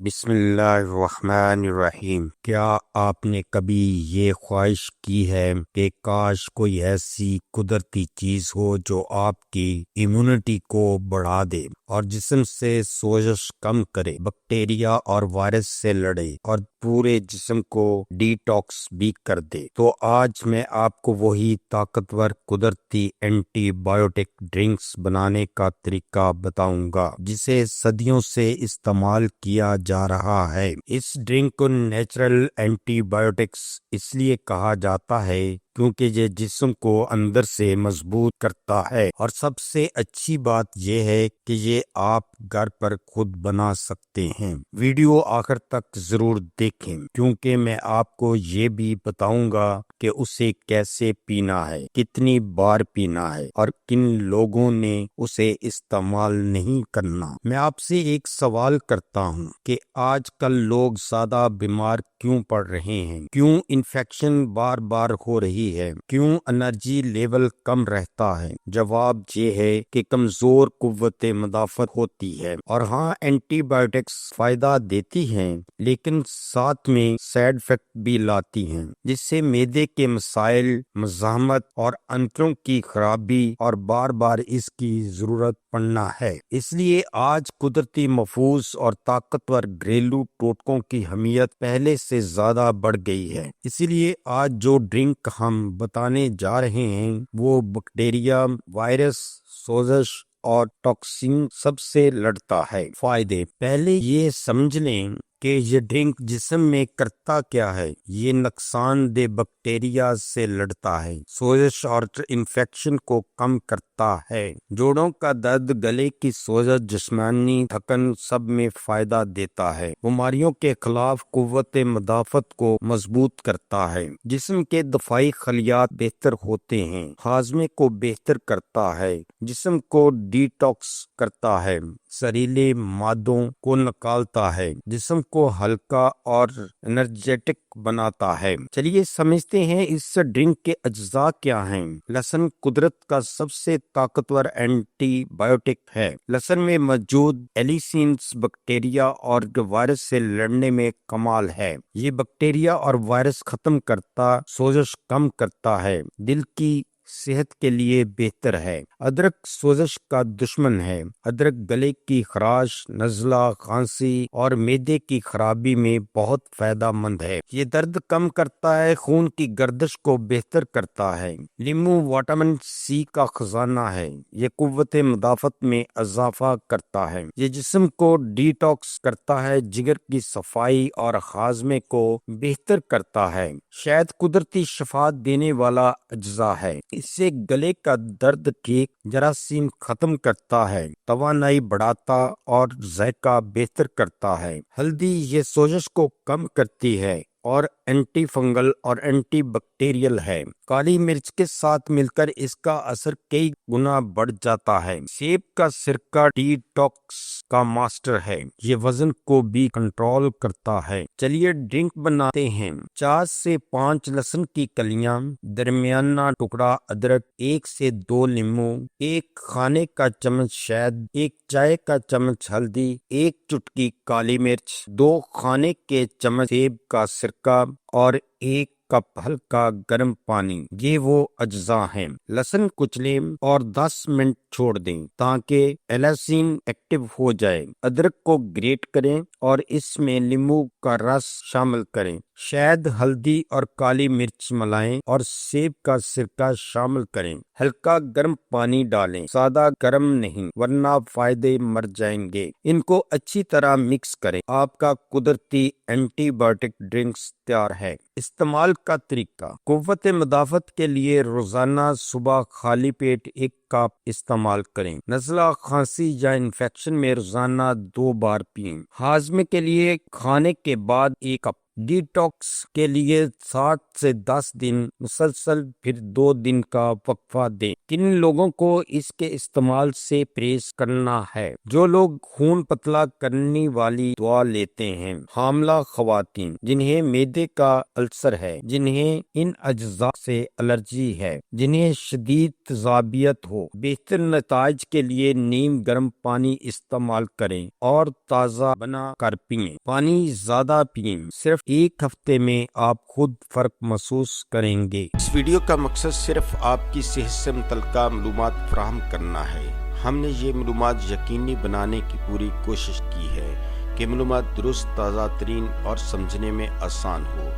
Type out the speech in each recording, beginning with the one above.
بسم اللہ الرحمن الرحیم۔ کیا آپ نے کبھی یہ خواہش کی ہے کہ کاش کوئی ایسی قدرتی چیز ہو جو آپ کی امیونٹی کو بڑھا دے اور جسم سے سوزش کم کرے، بیکٹیریا اور وائرس سے لڑے اور پورے جسم کو ڈی ٹاکس بھی کر دے؟ تو آج میں آپ کو وہی طاقتور قدرتی اینٹی بایوٹک ڈرنکس بنانے کا طریقہ بتاؤں گا جسے صدیوں سے استعمال کیا جا رہا ہے۔ اس ڈرنک کو نیچرل اینٹی بایوٹکس اس لیے کہا جاتا ہے کیونکہ یہ جسم کو اندر سے مضبوط کرتا ہے، اور سب سے اچھی بات یہ ہے کہ یہ آپ گھر پر خود بنا سکتے ہیں۔ ویڈیو آخر تک ضرور دیکھیں کیونکہ میں آپ کو یہ بھی بتاؤں گا کہ اسے کیسے پینا ہے، کتنی بار پینا ہے اور کن لوگوں نے اسے استعمال نہیں کرنا۔ میں آپ سے ایک سوال کرتا ہوں کہ آج کل لوگ زیادہ بیمار کیوں پڑ رہے ہیں؟ کیوں انفیکشن بار بار ہو رہی ہے؟ کیوں انرجی لیول کم رہتا ہے؟ جواب یہ ہے کہ کمزور قوت مدافعت ہوتی ہے۔ اور ہاں، اینٹی بایوٹکس فائدہ دیتی ہیں لیکن ساتھ میں سائیڈ افیکٹ بھی لاتی ہیں، جس سے معدے کے مسائل، مزاحمت اور آنتوں کی خرابی اور بار بار اس کی ضرورت پڑنا ہے۔ اس لیے آج قدرتی محفوظ اور طاقتور گھریلو ٹوٹکوں کی اہمیت پہلے سے زیادہ بڑھ گئی ہے۔ اسی لیے آج جو ڈرنک ہم بتانے جا رہے ہیں وہ بیکٹیریا، وائرس، سوزش اور ٹاکسین سب سے لڑتا ہے۔ فائدے: پہلے یہ سمجھ لیں کہ یہ ڈرنک جسم میں کرتا کیا ہے۔ یہ نقصان دہ بیکٹیریا سے لڑتا ہے، سوزش اور انفیکشن کو کم کرتا ہے، جوڑوں کا درد، گلے کی سوزش، جسمانی تھکن سب میں فائدہ دیتا ہے، بیماریوں کے خلاف قوت مدافعت کو مضبوط کرتا ہے، جسم کے دفاعی خلیات بہتر ہوتے ہیں، ہاضمے کو بہتر کرتا ہے، جسم کو ڈی ٹاکس کرتا ہے، زہریلے مادوں کو نکالتا ہے، جسم کو ہلکا اور انرجیٹک بناتا ہے۔ چلیے سمجھتے ہیں اس ڈرنک کے اجزاء کیا ہیں۔ لہسن قدرت کا سب سے طاقتور اینٹی بایوٹک ہے۔ لہسن میں موجود ایلیسینز بیکٹیریا اور وائرس سے لڑنے میں کمال ہے۔ یہ بیکٹیریا اور وائرس ختم کرتا، سوزش کم کرتا ہے، دل کی صحت کے لیے بہتر ہے۔ ادرک سوزش کا دشمن ہے۔ ادرک گلے کی خراش، نزلہ، کھانسی اور معدے کی خرابی میں بہت فائدہ مند ہے۔ یہ درد کم کرتا ہے، خون کی گردش کو بہتر کرتا ہے۔ لیمو وٹامن سی کا خزانہ ہے۔ یہ قوت مدافعت میں اضافہ کرتا ہے۔ یہ جسم کو ڈی ٹاکس کرتا ہے، جگر کی صفائی اور ہاضمے کو بہتر کرتا ہے۔ شہد قدرتی شفا دینے والا اجزاء ہے۔ اس سے گلے کا درد ٹھیک، جراثیم ختم کرتا ہے، توانائی بڑھاتا اور ذائقہ بہتر کرتا ہے۔ ہلدی یہ سوزش کو کم کرتی ہے اور اینٹی فنگل اور اینٹی بیکٹیریل ہے۔ کالی مرچ کے ساتھ مل کر اس کا اثر کئی گنا بڑھ جاتا ہے۔ سیب کا سرکہ ڈی ٹاکس کا ماسٹر ہے، یہ وزن کو بھی کنٹرول کرتا ہے۔ چلیے ڈرنک بناتے ہیں۔ 4 سے 5 لہسن کی کلیاں، درمیانہ ٹکڑا ادرک، 1 سے 2 لیموں، 1 کھانے کا چمچ شہد، 1 چائے کا چمچ ہلدی، 1 چٹکی کالی مرچ، 2 کھانے کے چمچ سیب کا سرکہ اور 1 کپ ہلکا گرم پانی۔ یہ وہ اجزاء ہیں۔ لہسن کچلیں اور 10 منٹ چھوڑ دیں تاکہ ایلیسین ایکٹیو ہو جائے۔ ادرک کو گریٹ کریں اور اس میں لیموں کا رس شامل کریں۔ شہد، ہلدی اور کالی مرچ ملائیں اور سیب کا سرکہ شامل کریں۔ ہلکا گرم پانی ڈالیں، زیادہ گرم نہیں ورنہ فائدے مر جائیں گے۔ ان کو اچھی طرح مکس کریں۔ آپ کا قدرتی اینٹی بایوٹک ڈرنکس تیار ہے۔ استعمال کا طریقہ: قوت مدافعت کے لیے روزانہ صبح خالی پیٹ 1 کپ استعمال کریں۔ نزلہ، کھانسی یا انفیکشن میں روزانہ 2 بار پئیں۔ ہاضمے کے لیے کھانے کے بعد 1 کپ ڈیٹاکس کے لیے 7 سے 10 دن مسلسل پھر 2 دن کا وقفہ دیں۔ کن لوگوں کو اس کے استعمال سے پرہیز کرنا ہے؟ جو لوگ خون پتلا کرنے والی دوا لیتے ہیں، حاملہ خواتین جنہیں معدے کا السر ہے، جنہیں ان اجزاء سے الرجی ہے، جنہیں شدید تیزابیت ہو، بہتر نتائج کے لیے نیم گرم پانی استعمال کریں اور تازہ بنا کر پئیں۔ پانی زیادہ پئیں، صرف 1 ہفتے میں آپ خود فرق محسوس کریں گے۔ اس ویڈیو کا مقصد صرف آپ کی صحت سے متعلقہ معلومات فراہم کرنا ہے۔ ہم نے یہ معلومات یقینی بنانے کی پوری کوشش کی ہے کہ معلومات درست، تازہ ترین اور سمجھنے میں آسان ہو۔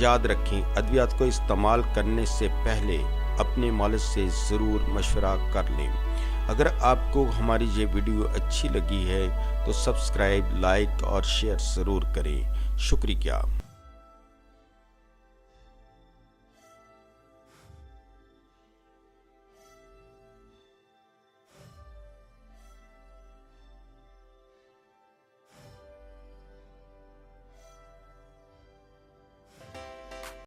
یاد رکھیں، ادویات کو استعمال کرنے سے پہلے اپنے مالج سے ضرور مشورہ کر لیں۔ اگر آپ کو ہماری یہ ویڈیو اچھی لگی ہے تو سبسکرائب، لائک اور شیئر ضرور کریں۔ شکریہ۔